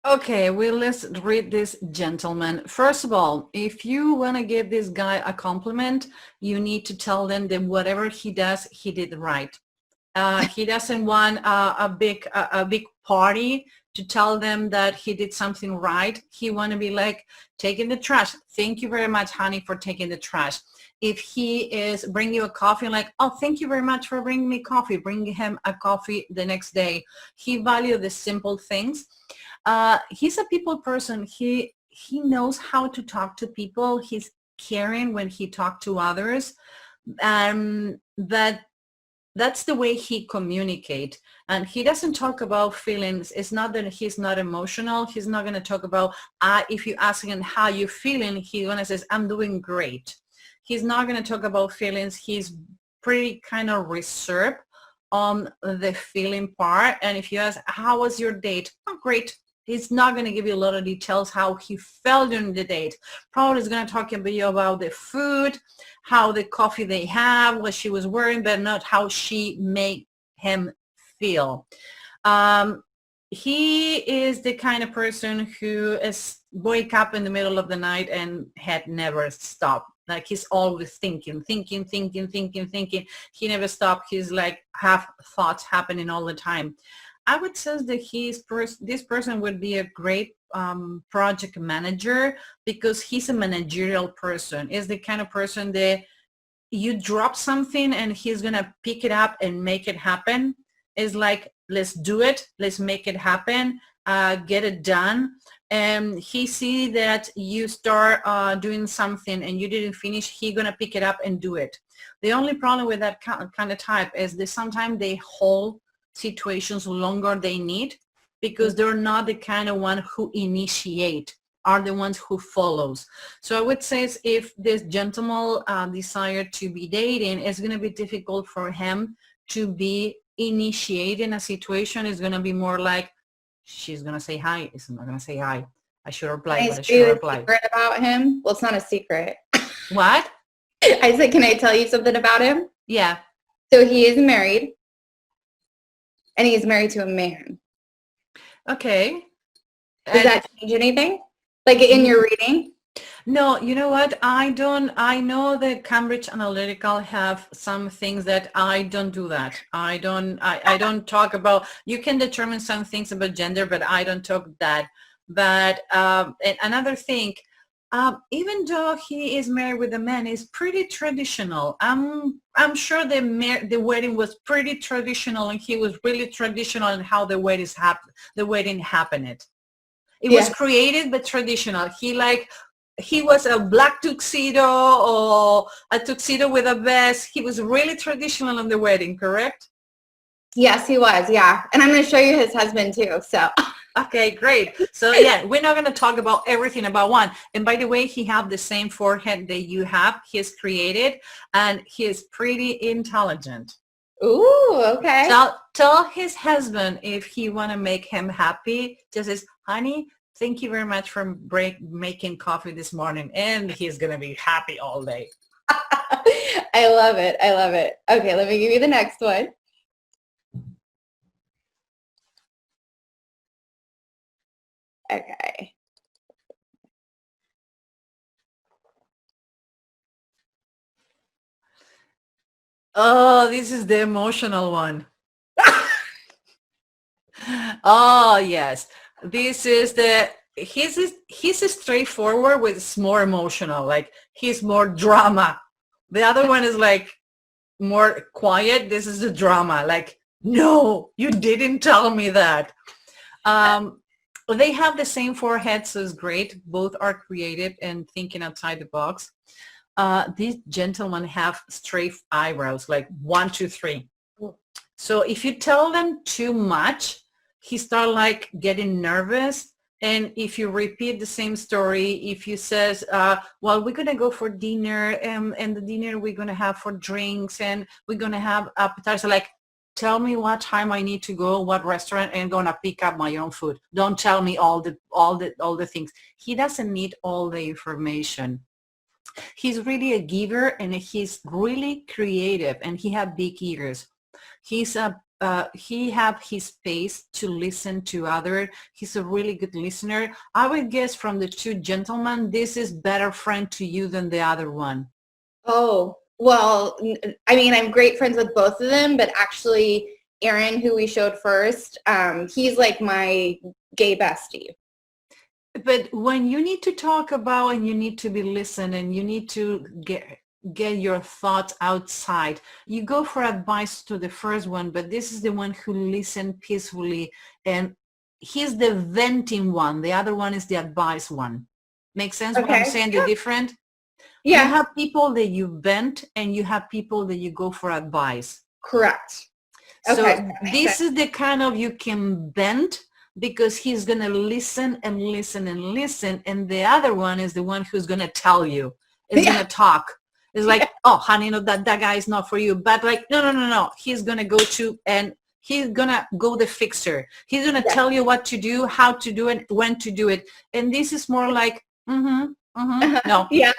Okay, well, let's read this gentleman. First of all, if you want to give this guy a compliment, you need to tell them that whatever he does, he did right. He doesn't want a big party to tell them that he did something right. He want to be like taking the trash. Thank you very much, honey, for taking the trash. If he is bringing you a coffee, like, oh, thank you very much for bringing me coffee. Bring him a coffee the next day. He value the simple things. He's a people person. He knows how to talk to people. He's caring when he talks to others. But that's the way he communicate, and he doesn't talk about feelings. It's not that he's not emotional. He's not going to talk about if you ask him how you feeling, he's going to say, I'm doing great. He's not going to talk about feelings. He's pretty kind of reserved on the feeling part. And if you ask, how was your date? Oh, great. He's not going to give you a lot of details how he felt during the date. Probably is going to talk to you about the food, how the coffee they have, what she was wearing, but not how she made him feel. He is the kind of person who is wake up in the middle of the night and had never stopped. Like he's always thinking. He never stopped. He's like have thoughts happening all the time. I would say that this person would be a great project manager because he's a managerial person. Is the kind of person that you drop something and he's going to pick it up and make it happen. It's like, let's do it. Let's make it happen. Get it done. And he see that you start doing something and you didn't finish, he's going to pick it up and do it. The only problem with that kind of type is that sometimes they hold situations longer they need because they're not the kind of one who initiate, are the ones who follows. So I would say if this gentleman desire to be dating, it's going to be difficult for him to be initiating a situation. It's going to be more like she's going to say hi. It's not going to say hi. I should reply, but I should reply. Secret about him? Well, it's not a secret. What? I said, can I tell you something about him? Yeah. So he is married. And he's married to a man. Okay. Does that change anything? Like in your reading? No, you know what? I know that Cambridge Analytica have some things that I don't do that. I don't talk about, you can determine some things about gender, but I don't talk that. But and another thing, even though he is married with a man, is pretty traditional. I'm sure the wedding was pretty traditional, and he was really traditional in how the wedding happened. It was creative but traditional. He was a black tuxedo or a tuxedo with a vest. He was really traditional on the wedding, correct? Yes, he was. Yeah, and I'm going to show you his husband too. So. Okay, great. So yeah, we're not going to talk about everything about one. And by the way, he have the same forehead that you have. He's created and he's pretty intelligent. Ooh, okay. Tell his husband if he want to make him happy, just says, honey, thank you very much for making coffee this morning. And he's going to be happy all day. I love it. I love it. Okay, let me give you the next one. Okay. Oh, this is the emotional one. Oh, yes. This is he's straightforward, but it's more emotional. Like he's more drama. The other one is like more quiet. This is the drama. Like, no, you didn't tell me that. They have the same forehead, so it's great. Both are creative and thinking outside the box. These gentlemen have straight eyebrows, like 1, 2, 3. So if you tell them too much, he start like getting nervous. And if you repeat the same story, if you says, well, we're going to go for dinner and the dinner we're going to have for drinks and we're going to have appetizer, like, tell me what time I need to go, what restaurant, and going to pick up my own food. Don't tell me all the things. He doesn't need all the information. He's really a giver and he's really creative and he has big ears. He's a he have his space to listen to other. He's a really good listener. I would guess from the two gentlemen, this is better friend to you than the other one. Oh, well, I mean, I'm great friends with both of them, but actually Erin, who we showed first, he's like my gay bestie. But when you need to talk about and you need to be listened and you need to get your thoughts outside, you go for advice to the first one, but this is the one who listened peacefully, and he's the venting one. The other one is the advice one. Make sense what I'm saying? The different? Yeah. You have people that you vent and you have people that you go for advice. Correct. So this is the kind of, you can vent because he's going to listen and listen and listen. And the other one is the one who's going to tell you, is going to talk. It's like, oh, honey, no, that guy is not for you. But like, no. He's going to go to, and he's going to go the fixer. He's going to tell you what to do, how to do it, when to do it. And this is more like, no. Yeah.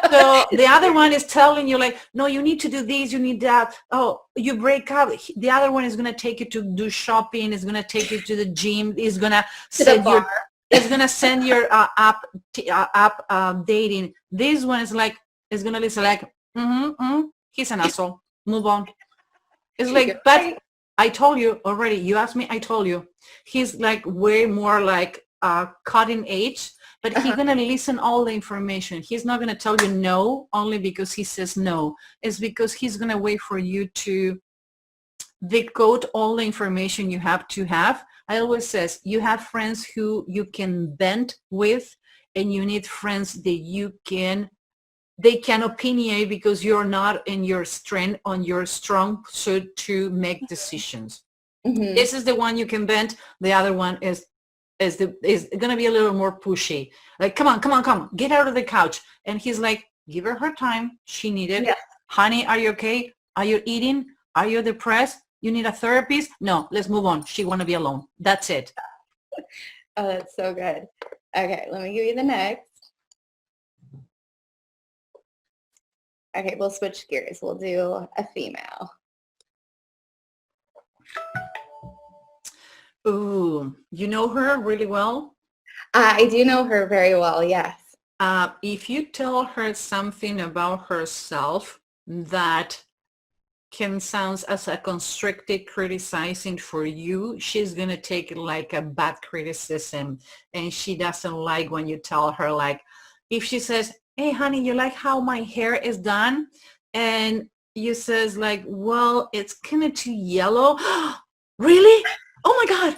So the other one is telling you like, no, you need to do this, you need that. Oh, you break up. The other one is going to take you to do shopping. Is going to take you to the gym. Is going to send your, is going to send your app dating. This one is like, is going to listen like, he's an asshole. Move on. It's like, but I told you already. You asked me, I told you. He's like way more like cutting edge. But he's going to listen all the information. He's not going to tell you no only because he says no. It's because he's going to wait for you to decode all the information you have to have. I always says you have friends who you can vent with, and you need friends that they can opinionate because you're not in your strength, on your strong suit to make decisions. This is the one you can vent. The other one is going to be a little more pushy. Like, come on, get out of the couch. And he's like, give her time. She needed. Yeah. Honey, are you okay? Are you eating? Are you depressed? You need a therapist? No, let's move on. She want to be alone. That's it. Oh, that's so good. Okay, let me give you the next. Okay, we'll switch gears. We'll do a female. Ooh, you know her really well? I do know her very well, yes. If you tell her something about herself that can sound as a constructive criticizing for you, she's going to take it like a bad criticism. And she doesn't like when you tell her, like, if she says, hey, honey, you like how my hair is done? And you says like, well, it's kind of too yellow. Really? Oh my God,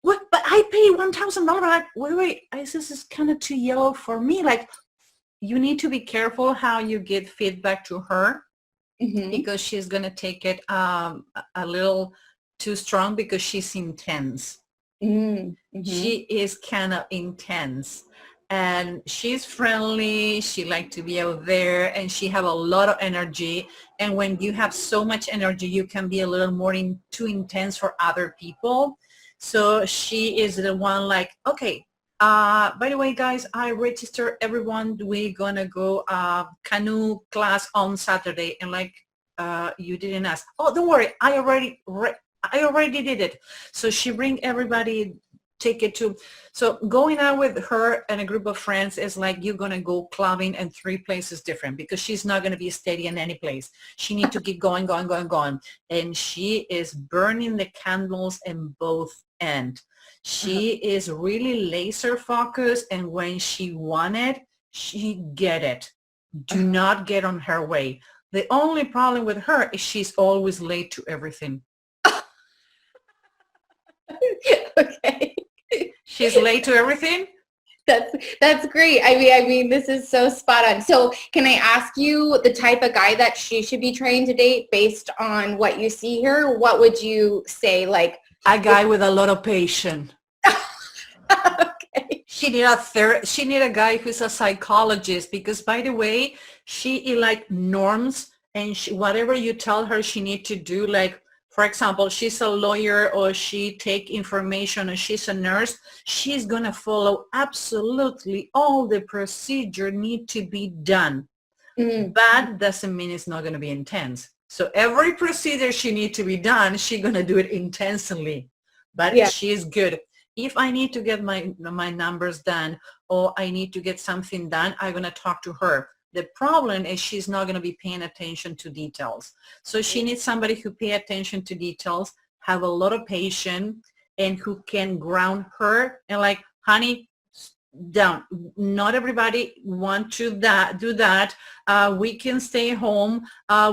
but I paid $1,000. Like, wait, this is kind of too yellow for me. Like, you need to be careful how you get feedback to her, because she's going to take it a little too strong because she's intense. She is kind of intense. And she's friendly, she likes to be out there, and she have a lot of energy. And when you have so much energy, you can be a little more too intense for other people. So she is the one like, okay, by the way, guys, I register everyone. We're gonna go canoe class on Saturday. And like, you didn't ask. Oh, don't worry, I already did it. So she bring everybody, take it to, so going out with her and a group of friends is like you're going to go clubbing in 3 places different, because she's not going to be steady in any place. She needs to keep going. And she is burning the candles in both ends. She is really laser focused, and when she want it, she get it. Do not get on her way. The only problem with her is she's always late to everything. Okay. She's late to everything? That's great. I mean, this is so spot on. So can I ask you the type of guy that she should be trying to date based on what you see here? What would you say? Like a guy with a lot of patience. Okay. She need a guy who's a psychologist, because by the way, she like norms, and whatever you tell her she need to do, like, for example, she's a lawyer or she take information or she's a nurse, she's going to follow absolutely all the procedure need to be done. That doesn't mean it's not going to be intense. So every procedure she needs to be done, she's going to do it intensely, but Yeah. she's good. If I need to get my numbers done or I need to get something done, I'm going to talk to her. The problem is she's not going to be paying attention to details. So she needs somebody who pay attention to details, have a lot of patience, and who can ground her and like, honey, down. Not everybody want to do that. We can stay home.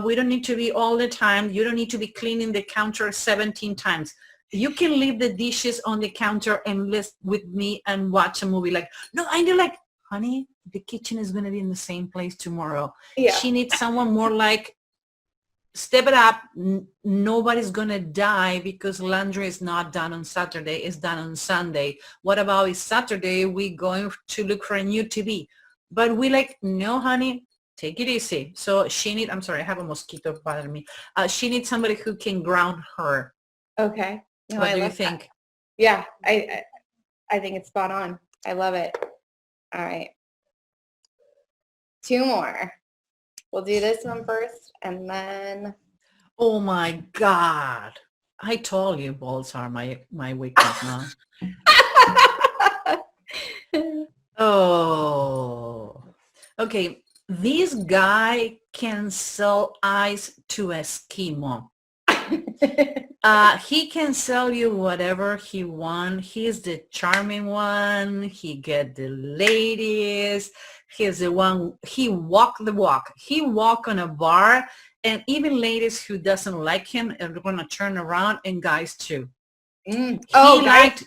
We don't need to be all the time. You don't need to be cleaning the counter 17 times. You can leave the dishes on the counter and list with me and watch a movie. Like, no, I do. Like, honey, the kitchen is going to be in the same place tomorrow. Yeah. She needs someone more like, step it up. Nobody's going to die because laundry is not done on Saturday. It's done on Sunday. What about is Saturday? We going to look for a new TV. But we like, no, honey, take it easy. So she need, I'm sorry, I have a mosquito bothering me. She needs somebody who can ground her. Okay. No, What do you think? That. Yeah, I think it's spot on. I love it. All right. 2 more. We'll do this one first and then. Oh my God. I told you balls are my weakness now. Oh. Okay. This guy can sell ice to Eskimo. He can sell you whatever he wants. He's the charming one. He get the ladies. He's the one. He walk the walk. He walk on a bar, and even ladies who doesn't like him are gonna turn around, and guys too. He liked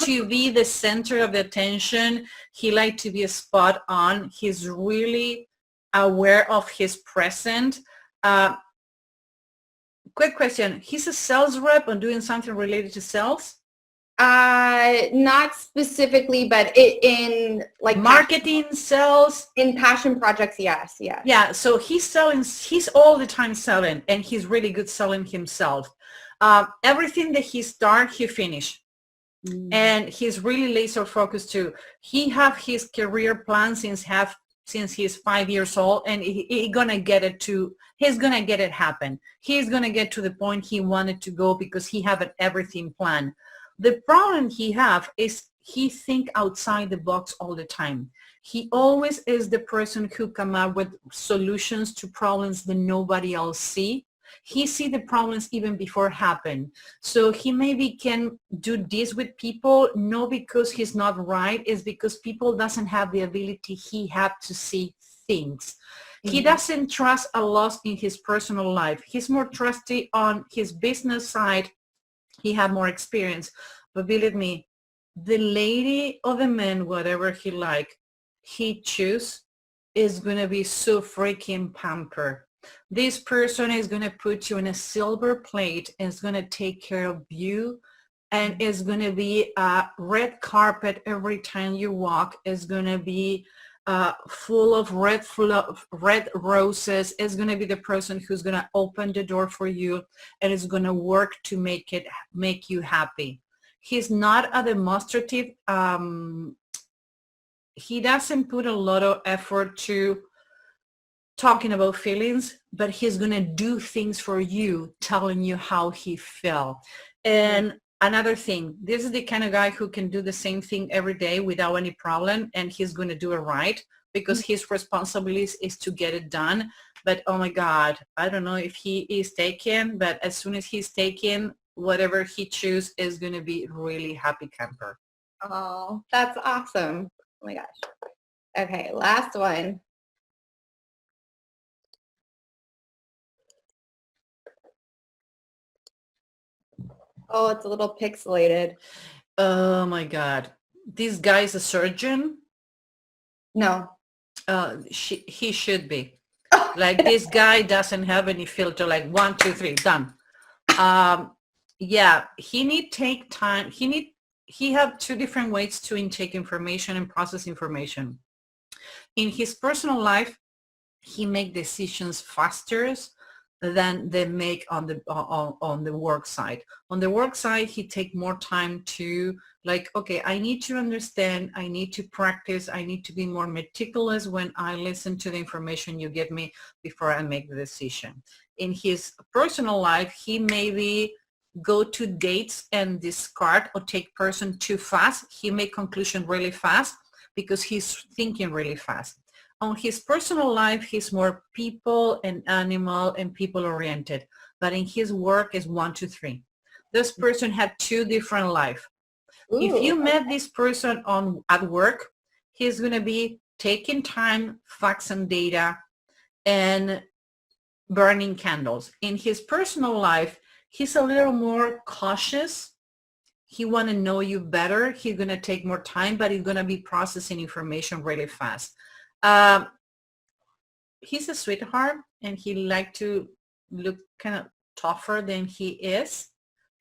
to be the center of the attention. He liked to be spot on. He's really aware of his present. Quick question. He's a sales rep and doing something related to sales? Not specifically, but in like marketing, sales. In passion projects, yes. Yeah, so he's all the time selling, and he's really good selling himself. Everything that he start, he finish. And he's really laser focused too. He have his career plan since he's 5 years old, and he's gonna get it happen. He's gonna get to the point he wanted to go because he have everything planned. The problem he have is he think outside the box all the time. He always is the person who come up with solutions to problems that nobody else see. He see the problems even before happen. So he maybe can do this with people, not because he's not right, it's because people doesn't have the ability he have to see things. He doesn't trust a lot in his personal life. He's more trusty on his business side. He have more experience. But believe me, the lady or the man, whatever he choose is going to be so freaking pampered. This person is going to put you in a silver plate and is going to take care of you, and is going to be a red carpet every time you walk. Is going to be full of red roses. Is going to be the person who's going to open the door for you and is going to work to make you happy. He's not a demonstrative. He doesn't put a lot of effort to talking about feelings, but he's going to do things for you, telling you how he felt. And another thing, this is the kind of guy who can do the same thing every day without any problem, and he's going to do it right because his responsibility is to get it done. But oh my God, I don't know if he is taken, but as soon as he's taken, whatever he chooses is going to be really happy camper. Oh, that's awesome. Oh my gosh. Okay, last one. Oh, it's a little pixelated. Oh my God. This guy is a surgeon? No. He should be. Like this guy doesn't have any filter, like 1, 2, 3, done. Yeah, he need take time. He have 2 different ways to intake information and process information. In his personal life, he make decisions faster than they make on the work side. On the work side, he take more time to like, okay, I need to understand, I need to practice, I need to be more meticulous when I listen to the information you give me before I make the decision. In his personal life, he maybe go to dates and discard or take person too fast. He make conclusion really fast because he's thinking really fast. On his personal life, he's more people and animal and people oriented. But in his work is 1, 2, 3. This person had 2 different life. If you met this person at work, he's going to be taking time, facts and data, and burning candles. In his personal life, he's a little more cautious. He want to know you better. He's going to take more time, but he's going to be processing information really fast. He's a sweetheart, and he like to look kind of tougher than he is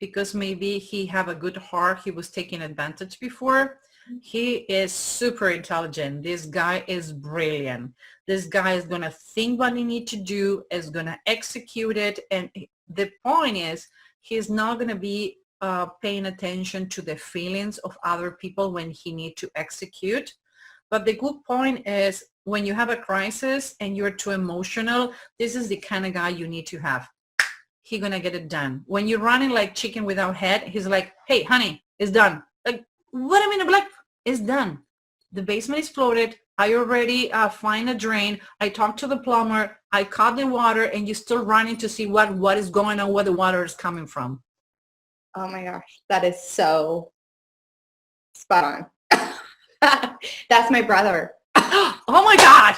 because maybe he have a good heart. He was taking advantage before. He is super intelligent. This guy is brilliant. This guy is going to think what he need to do, is going to execute it. And the point is, he's not going to be paying attention to the feelings of other people when he need to execute. But the good point is, when you have a crisis and you're too emotional, this is the kind of guy you need to have. He's going to get it done. When you're running like chicken without head, he's like, hey, honey, it's done. Like, what I mean, like, it's done. The basement is flooded. I already find a drain. I talked to the plumber. I caught the water, and you're still running to see what is going on, where the water is coming from. Oh my gosh, that is so spot on. That's my brother. Oh my God.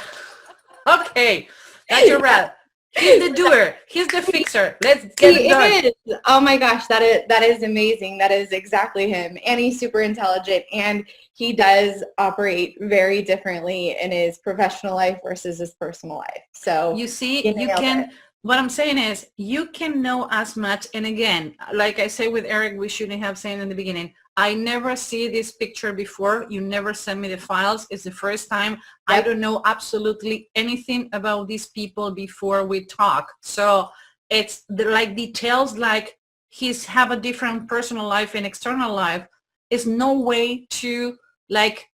Okay. That's your brother. He's the doer. He's the fixer. Let's get it done. It is. Oh my gosh, that is amazing. That is exactly him. And he's super intelligent, and he does operate very differently in his professional life versus his personal life. So you see, you can, what I'm saying is, you can know as much. And again, like I say with Eric, we shouldn't have said in the beginning, I never see this picture before. You never send me the files. It's the first time. Yep. I don't know absolutely anything about these people before we talk. So it's like details, like he's have a different personal life and external life. Is no way to like,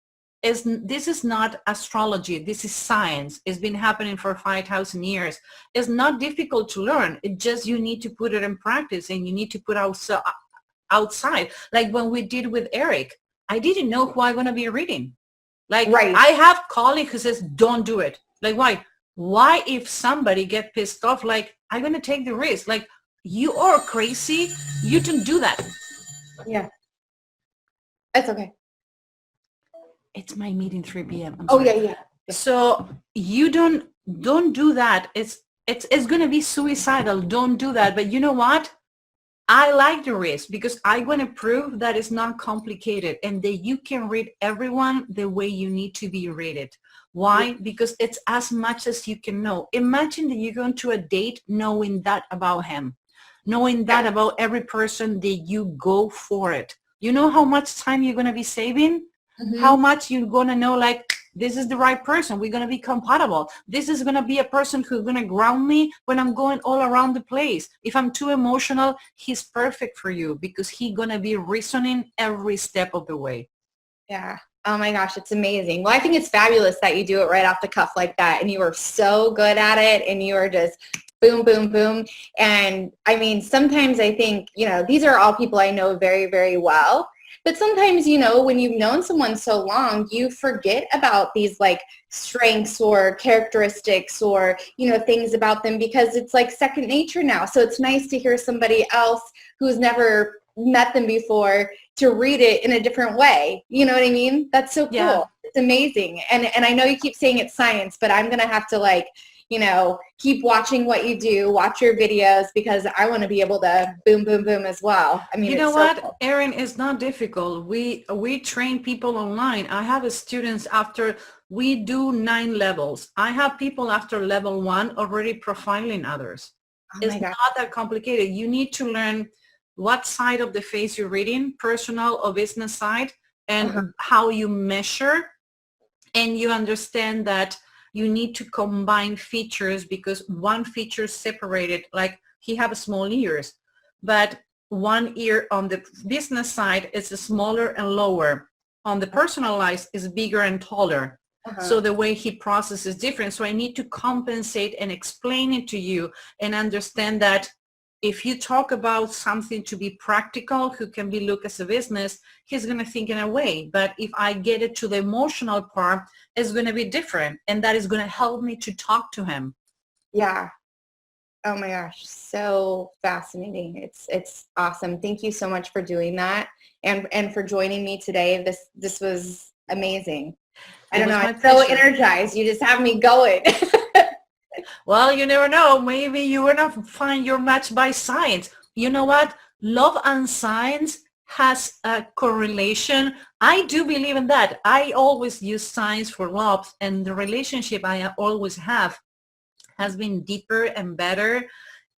this is not astrology. This is science. It's been happening for 5,000 years. It's not difficult to learn. It just, you need to put it in practice, and you need to put outside. Like when we did with Eric, I didn't know who I'm going to be reading. Like, right. I have colleague who says, don't do it. Like, why if somebody get pissed off, like, I'm going to take the risk. Like, you are crazy. You don't do that. Yeah. That's okay. It's my meeting 3 p.m. Oh yeah. So you don't do that. It's going to be suicidal. Don't do that. But you know what? I like the risk because I want to prove that it's not complicated and that you can read everyone the way you need to be rated. Why? Because it's as much as you can know. Imagine that you're going to a date knowing that about him, knowing that about every person that you go for it. You know how much time you're going to be saving? Mm-hmm. How much you're going to know, like, this is the right person. We're going to be compatible. This is going to be a person who's going to ground me when I'm going all around the place. If I'm too emotional, he's perfect for you because he's going to be reasoning every step of the way. Yeah. Oh my gosh, it's amazing. Well, I think it's fabulous that you do it right off the cuff like that. And you are so good at it. And you are just boom, boom, boom. And I mean, sometimes I think, these are all people I know very, very well. But sometimes, when you've known someone so long, you forget about these like strengths or characteristics or, things about them because it's like second nature now. So it's nice to hear somebody else who's never met them before to read it in a different way. You know what I mean? That's so cool. Yeah. It's amazing. And I know you keep saying it's science, but I'm going to have to keep watching what you do, watch your videos, because I want to be able to boom, boom, boom as well. I mean, you know what, cool. Erin, it's not difficult. We train people online. I have students after we do 9 levels. I have people after level 1 already profiling others. Oh it's not that complicated. You need to learn what side of the face you're reading, personal or business side, and how you measure, and you understand that you need to combine features because one feature separated, like he have small ears, but one ear on the business side is smaller and lower. On the personalized is bigger and taller. So the way he processes is different. So I need to compensate and explain it to you and understand that if you talk about something to be practical, who can be looked as a business, he's going to think in a way. But if I get it to the emotional part, it's going to be different. And that is going to help me to talk to him. Yeah. Oh my gosh. So fascinating. It's awesome. Thank you so much for doing that and for joining me today. This was amazing. I don't know. I'm so energized. You just have me going. Well, you never know. Maybe you will not find your match by science. You know what? Love and science has a correlation. I do believe in that. I always use science for love, and the relationship I always have has been deeper and better.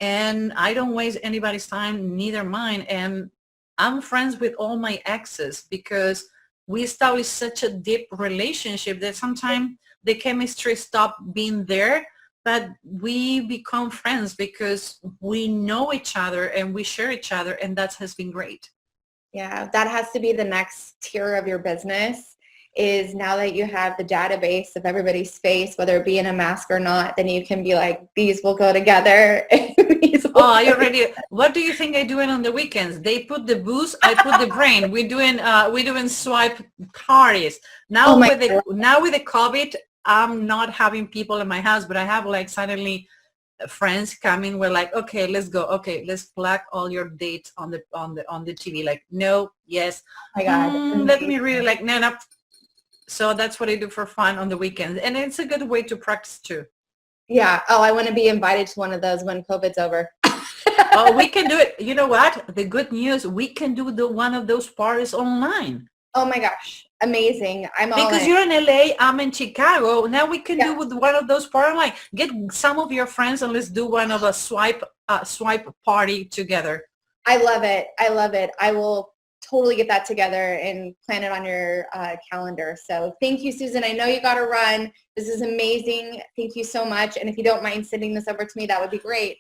And I don't waste anybody's time, neither mine. And I'm friends with all my exes because we established such a deep relationship that sometimes the chemistry stopped being there, but we become friends because we know each other and we share each other, and that has been great. Yeah, that has to be the next tier of your business, is now that you have the database of everybody's face, whether it be in a mask or not, then you can be like, these will go together. Oh, you already, what do you think I doing on the weekends? They put the booze, I put the brain. We're doing swipe parties. Now with the COVID, I'm not having people in my house, but I have like suddenly friends coming. We're like, okay, let's go. Okay, let's plug all your dates on the TV. Like, no, yes. Oh my God. Let me really like, no. So that's what I do for fun on the weekends. And it's a good way to practice too. Yeah. Oh, I want to be invited to one of those when COVID's over. Oh, we can do it. You know what? The good news, we can do one of those parties online. Oh my gosh. Amazing. I'm all because in. You're in LA, I'm in Chicago. Now we can do with one of those parties online. Get some of your friends and let's do one of a swipe party together. I love it. I love it. I will totally get that together and plan it on your calendar. So thank you, Susan. I know you got to run. This is amazing. Thank you so much. And if you don't mind sending this over to me, that would be great.